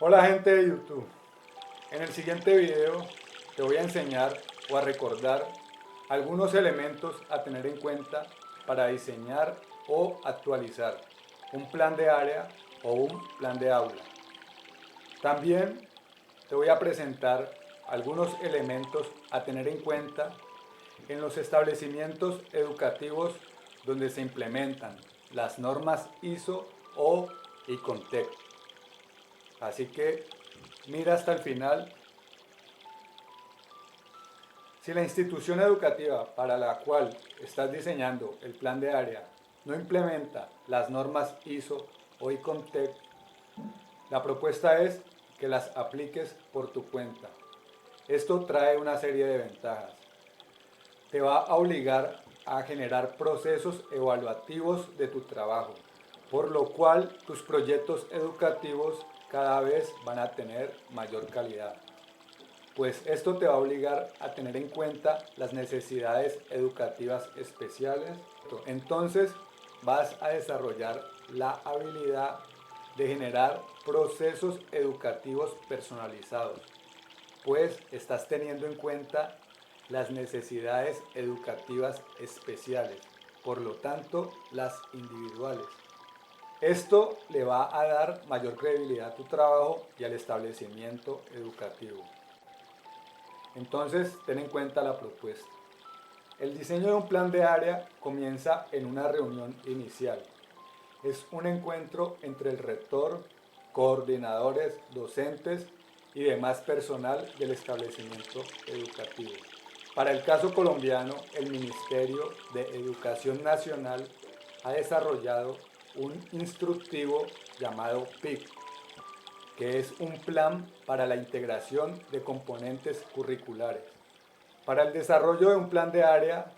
Hola gente de YouTube, en el siguiente video te voy a enseñar o a recordar algunos elementos a tener en cuenta para diseñar o actualizar un plan de área o un plan de aula. También te voy a presentar algunos elementos a tener en cuenta en los establecimientos educativos donde se implementan las normas ISO o ICONTEC. Así que mira hasta el final. Si la institución educativa para la cual estás diseñando el plan de área no implementa las normas ISO o ICONTEC, la propuesta es que las apliques por tu cuenta. Esto trae una serie de ventajas. Te va a obligar a generar procesos evaluativos de tu trabajo, por lo cual tus proyectos educativos cada vez van a tener mayor calidad. Pues esto te va a obligar a tener en cuenta las necesidades educativas especiales. Entonces vas a desarrollar la habilidad de generar procesos educativos personalizados, pues estás teniendo en cuenta las necesidades educativas especiales, por lo tanto las individuales. Esto le va a dar mayor credibilidad a tu trabajo y al establecimiento educativo. Entonces, ten en cuenta la propuesta. El diseño de un plan de área comienza en una reunión inicial. Es un encuentro entre el rector, coordinadores, docentes y demás personal del establecimiento educativo. Para el caso colombiano, el Ministerio de Educación Nacional ha desarrollado un instructivo llamado PIC, que es un plan para la integración de componentes curriculares. Para el desarrollo de un plan de área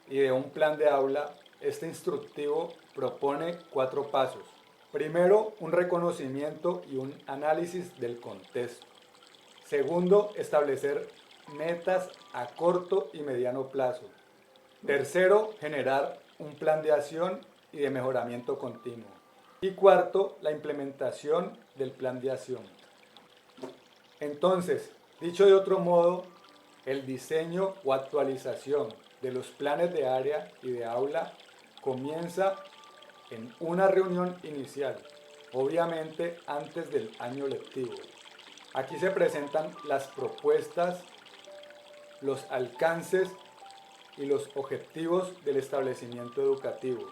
y de un plan de aula, este instructivo propone 4 pasos. Primero, un reconocimiento y un análisis del contexto. Segundo, establecer metas a corto y mediano plazo. Tercero, generar un plan de acción y de mejoramiento continuo. Y cuarto, la implementación del plan de acción. Entonces, dicho de otro modo, el diseño o actualización de los planes de área y de aula comienza en una reunión inicial, obviamente antes del año lectivo. Aquí se presentan las propuestas, los alcances y los objetivos del establecimiento educativo.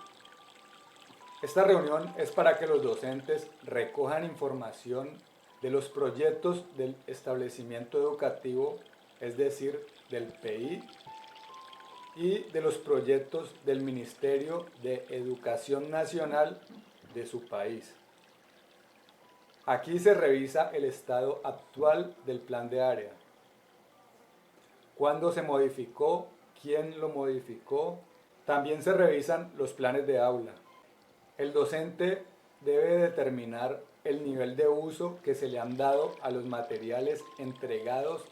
Esta reunión es para que los docentes recojan información de los proyectos del establecimiento educativo, es decir, del PI, y de los proyectos del Ministerio de Educación Nacional de su país. Aquí se revisa el estado actual del plan de área. ¿Cuándo se modificó? ¿Quién lo modificó? También se revisan los planes de aula. El docente debe determinar el nivel de uso que se le han dado a los materiales entregados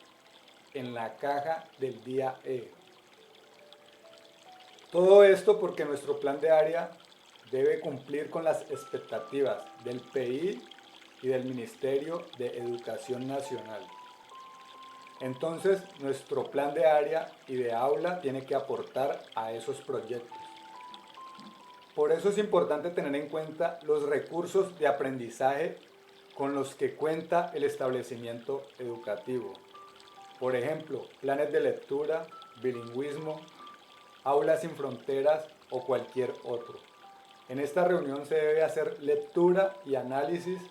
en la caja del día E. Todo esto porque nuestro plan de área debe cumplir con las expectativas del PI y del Ministerio de Educación Nacional. Entonces, nuestro plan de área y de aula tiene que aportar a esos proyectos. Por eso es importante tener en cuenta los recursos de aprendizaje con los que cuenta el establecimiento educativo. Por ejemplo, planes de lectura, bilingüismo, aulas sin fronteras o cualquier otro. En esta reunión se debe hacer lectura y análisis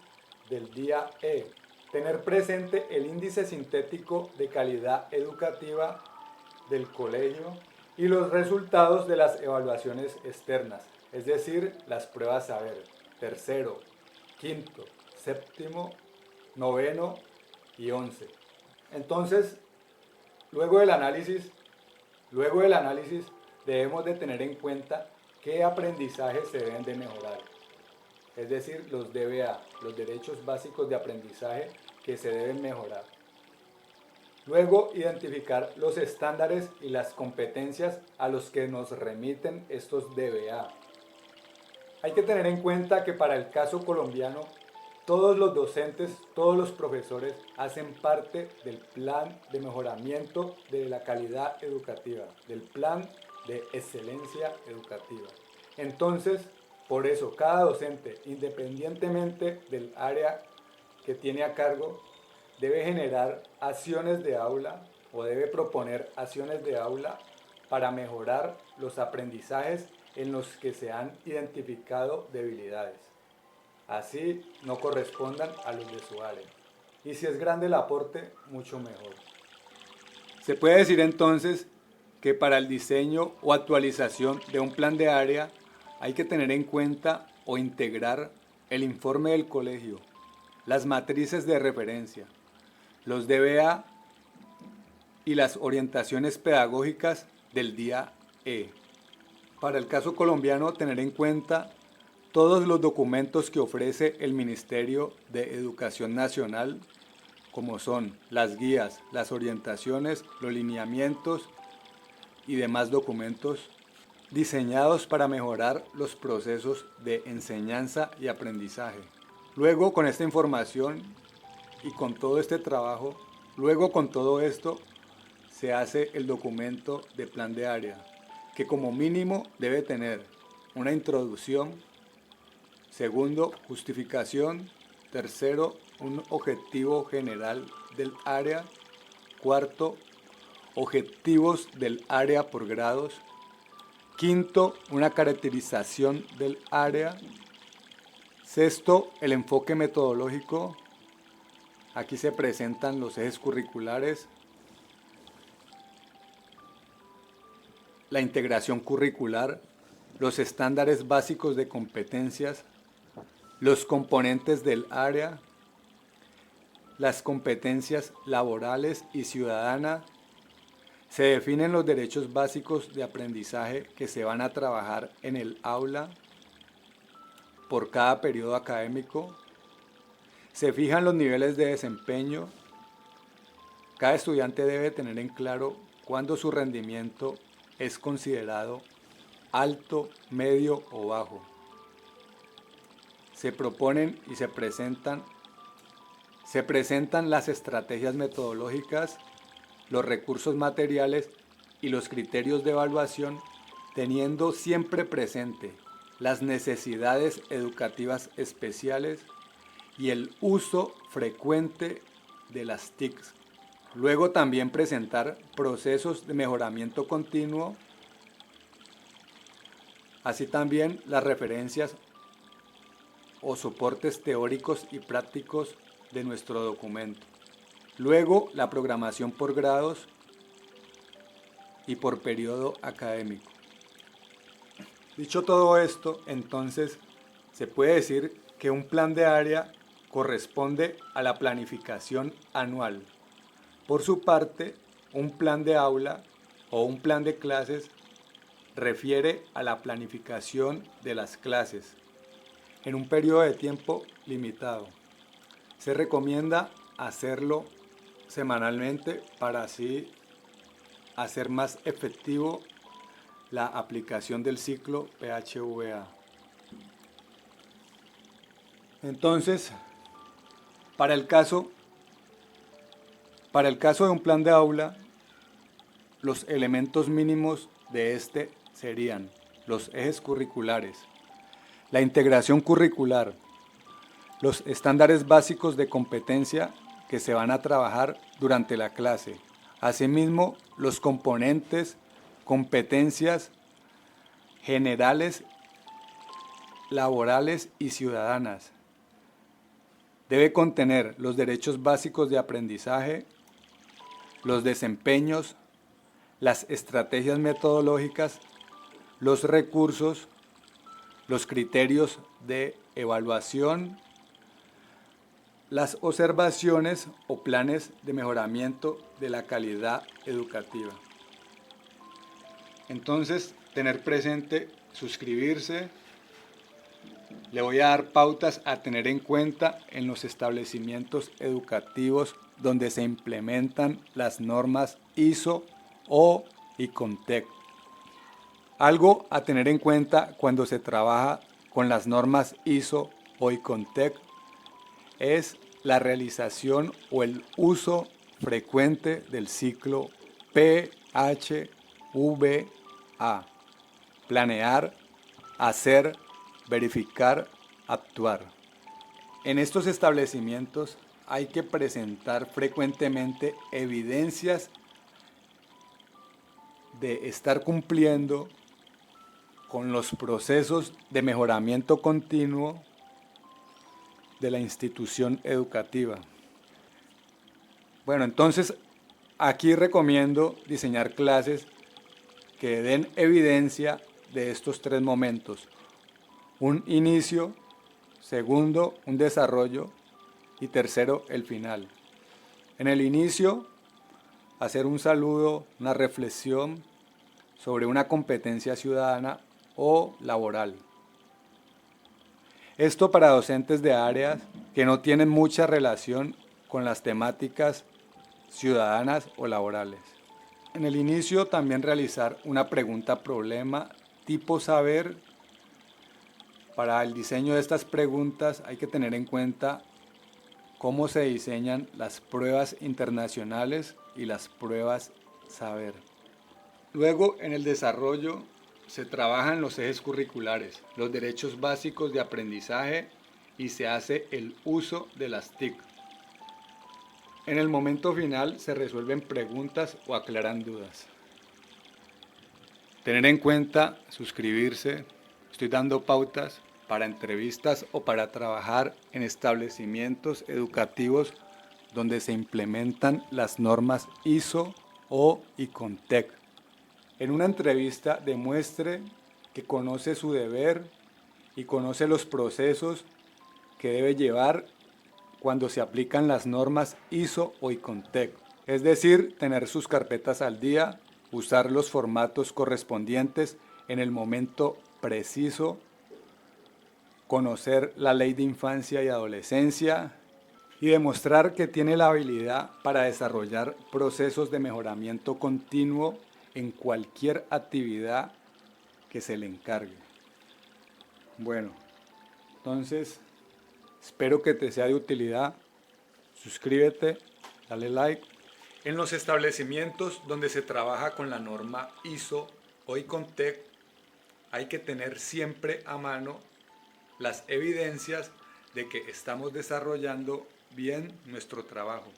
del día E. Tener presente el índice sintético de calidad educativa del colegio y los resultados de las evaluaciones externas, es decir, las pruebas saber, tercero, quinto, séptimo, noveno y 11. Entonces, luego del análisis debemos de tener en cuenta qué aprendizajes se deben de mejorar, es decir, los DBA, los derechos básicos de aprendizaje que se deben mejorar. Luego, identificar los estándares y las competencias a los que nos remiten estos DBA. Hay que tener en cuenta que para el caso colombiano, Todos los docentes, todos los profesores hacen parte del plan de mejoramiento de la calidad educativa, del plan de excelencia educativa. Entonces, por eso, cada docente, independientemente del área que tiene a cargo, debe generar acciones de aula o debe proponer acciones de aula para mejorar los aprendizajes en los que se han identificado debilidades. Así no correspondan a los de su área. Y si es grande el aporte, mucho mejor. Se puede decir entonces que para el diseño o actualización de un plan de área hay que tener en cuenta o integrar el informe del colegio, las matrices de referencia, los DBA y las orientaciones pedagógicas del día E. Para el caso colombiano, tener en cuenta todos los documentos que ofrece el Ministerio de Educación Nacional, como son las guías, las orientaciones, los lineamientos y demás documentos diseñados para mejorar los procesos de enseñanza y aprendizaje. Luego, con esta información y con todo este trabajo, luego con todo esto, se hace el documento de plan de área, que como mínimo debe tener una introducción, segundo, justificación, tercero, un objetivo general del área, cuarto, objetivos del área por grados, quinto, una caracterización del área, sexto, el enfoque metodológico. Aquí se presentan los ejes curriculares, la integración curricular, los estándares básicos de competencias, los componentes del área, las competencias laborales y ciudadanas. Se definen los derechos básicos de aprendizaje que se van a trabajar en el aula por cada periodo académico. Se fijan los niveles de desempeño. Cada estudiante debe tener en claro cuándo su rendimiento es considerado alto, medio o bajo. Se proponen y se presentan las estrategias metodológicas, los recursos materiales y los criterios de evaluación, teniendo siempre presente las necesidades educativas especiales y el uso frecuente de las TICs. Luego también presentar procesos de mejoramiento continuo, así también las referencias o soportes teóricos y prácticos de nuestro documento. Luego, la programación por grados y por periodo académico. Dicho todo esto, entonces, se puede decir que un plan de área corresponde a la planificación anual. Por su parte, un plan de aula o un plan de clases refiere a la planificación de las clases en un periodo de tiempo limitado. Se recomienda hacerlo semanalmente para así hacer más efectivo la aplicación del ciclo PHVA. Entonces, para el caso de un plan de aula, los elementos mínimos de este serían los ejes curriculares, la integración curricular, los estándares básicos de competencia que se van a trabajar durante la clase, asimismo los componentes, competencias generales, laborales y ciudadanas. Debe contener los derechos básicos de aprendizaje, los desempeños, las estrategias metodológicas, los recursos, los criterios de evaluación, las observaciones o planes de mejoramiento de la calidad educativa. Entonces, tener presente, suscribirse. Le voy a dar pautas a tener en cuenta en los establecimientos educativos donde se implementan las normas ISO o ICONTEC. Algo a tener en cuenta cuando se trabaja con las normas ISO o ICONTEC es la realización o el uso frecuente del ciclo PHVA. Planear, hacer, verificar, actuar. En estos establecimientos hay que presentar frecuentemente evidencias de estar cumpliendo con los procesos de mejoramiento continuo de la institución educativa. Bueno, entonces aquí recomiendo diseñar clases que den evidencia de estos tres momentos. Un inicio, segundo, un desarrollo y tercero, el final. En el inicio, hacer un saludo, una reflexión sobre una competencia ciudadana o laboral. Esto para docentes de áreas que no tienen mucha relación con las temáticas ciudadanas o laborales. En el inicio también realizar una pregunta-problema tipo saber. Para el diseño de estas preguntas hay que tener en cuenta cómo se diseñan las pruebas internacionales y las pruebas saber. Luego, en el desarrollo, se trabajan los ejes curriculares, los derechos básicos de aprendizaje y se hace el uso de las TIC. En el momento final se resuelven preguntas o aclaran dudas. Tener en cuenta, suscribirse, estoy dando pautas para entrevistas o para trabajar en establecimientos educativos donde se implementan las normas ISO o ICONTEC. En una entrevista demuestre que conoce su deber y conoce los procesos que debe llevar cuando se aplican las normas ISO o ICONTEC. Es decir, tener sus carpetas al día, usar los formatos correspondientes en el momento preciso, conocer la ley de infancia y adolescencia y demostrar que tiene la habilidad para desarrollar procesos de mejoramiento continuo en cualquier actividad que se le encargue. Bueno, entonces espero que te sea de utilidad. Suscríbete, dale like. En los establecimientos donde se trabaja con la norma ISO o ICONTEC hay que tener siempre a mano las evidencias de que estamos desarrollando bien nuestro trabajo.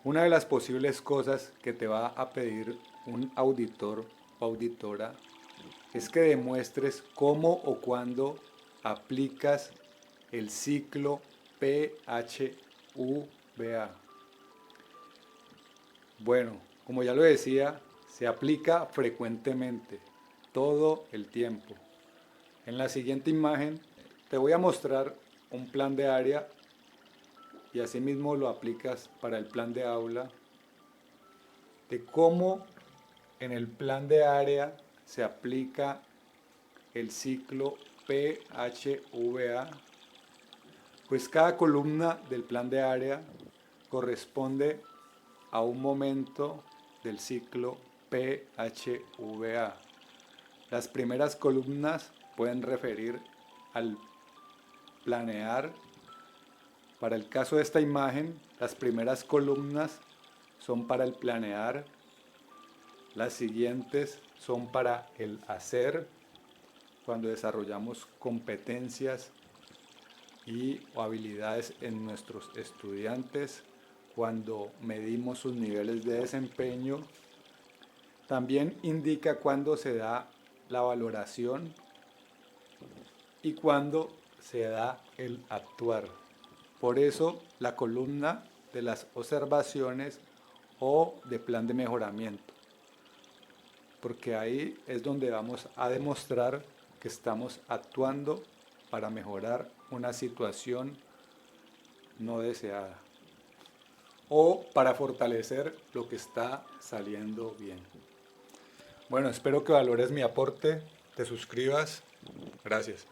Una de las posibles cosas que te va a pedir un auditor o auditora es que demuestres cómo o cuándo aplicas el ciclo PHVA. Bueno, como ya lo decía, se aplica frecuentemente, todo el tiempo. En la siguiente imagen te voy a mostrar un plan de área y asimismo lo aplicas para el plan de aula, de cómo en el plan de área se aplica el ciclo PHVA. Pues cada columna del plan de área corresponde a un momento del ciclo PHVA. Las primeras columnas pueden referir al planear. Para el caso de esta imagen, las primeras columnas son para el planear, las siguientes son para el hacer, cuando desarrollamos competencias y habilidades en nuestros estudiantes, cuando medimos sus niveles de desempeño. También indica cuándo se da la valoración y cuándo se da el actuar. Por eso la columna de las observaciones o de plan de mejoramiento, porque ahí es donde vamos a demostrar que estamos actuando para mejorar una situación no deseada o para fortalecer lo que está saliendo bien. Bueno, espero que valores mi aporte, te suscribas. Gracias.